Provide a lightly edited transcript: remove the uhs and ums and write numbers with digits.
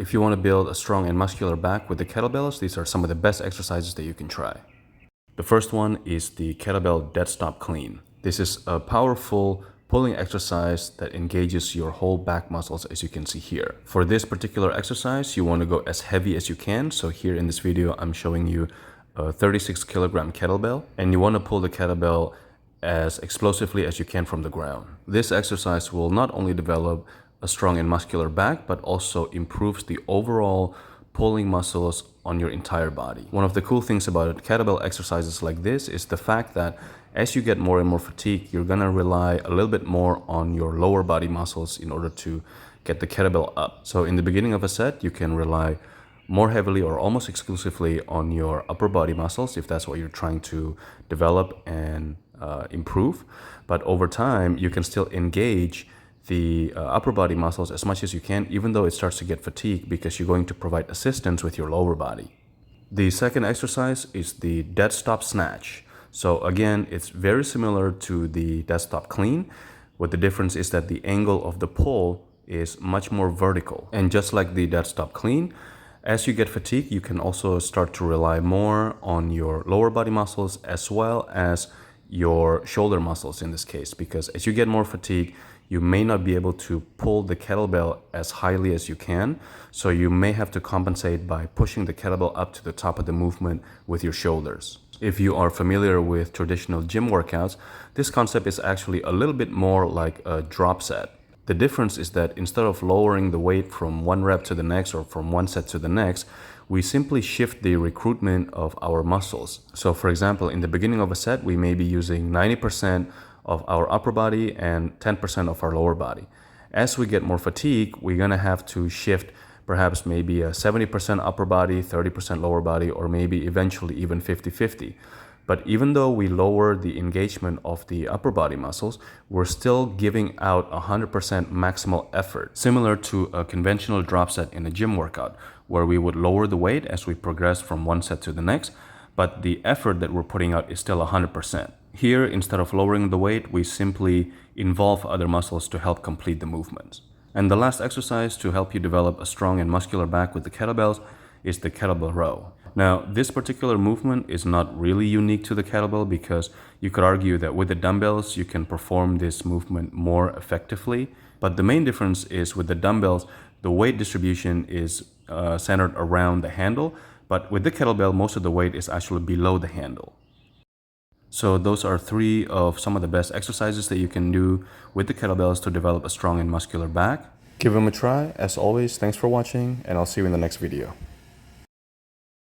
If you want to build a strong and muscular back with the kettlebells, these are some of the best exercises that you can try. The first one is the kettlebell dead stop clean. This is a powerful pulling exercise that engages your whole back muscles, as you can see here. For this particular exercise, you want to go as heavy as you can. So here in this video, I'm showing you a 36 kilogram kettlebell, and you want to pull the kettlebell as explosively as you can from the ground. This exercise will not only develop a strong and muscular back, but also improves the overall pulling muscles on your entire body. One of the cool things about kettlebell exercises like this is the fact that as you get more and more fatigue, you're gonna rely a little bit more on your lower body muscles in order to get the kettlebell up. So in the beginning of a set, you can rely more heavily or almost exclusively on your upper body muscles if that's what you're trying to develop and improve. But over time, you can still engage the upper body muscles as much as you can, even though it starts to get fatigued, because you're going to provide assistance with your lower body. The second exercise is the dead stop snatch. So again, it's very similar to the dead stop clean. What the difference is that the angle of the pull is much more vertical. And just like the dead stop clean, as you get fatigued, you can also start to rely more on your lower body muscles as well as your shoulder muscles in this case, because as you get more fatigued, you may not be able to pull the kettlebell as highly as you can. So you may have to compensate by pushing the kettlebell up to the top of the movement with your shoulders. If you are familiar with traditional gym workouts, this concept is actually a little bit more like a drop set. The difference is that instead of lowering the weight from one rep to the next or from one set to the next, we simply shift the recruitment of our muscles. So for example, in the beginning of a set, we may be using 90% of our upper body and 10% of our lower body. As we get more fatigue, we're gonna have to shift perhaps maybe a 70% upper body, 30% lower body, or maybe eventually even 50-50. But even though we lower the engagement of the upper body muscles, we're still giving out 100% maximal effort, similar to a conventional drop set in a gym workout, where we would lower the weight as we progress from one set to the next, but the effort that we're putting out is still 100%. Here, instead of lowering the weight, we simply involve other muscles to help complete the movements. And the last exercise to help you develop a strong and muscular back with the kettlebells is the kettlebell row. Now, this particular movement is not really unique to the kettlebell, because you could argue that with the dumbbells, you can perform this movement more effectively. But the main difference is with the dumbbells, the weight distribution is centered around the handle, but with the kettlebell, most of the weight is actually below the handle. So those are three of some of the best exercises that you can do with the kettlebells to develop a strong and muscular back. Give them a try. As always, thanks for watching, and I'll see you in the next video.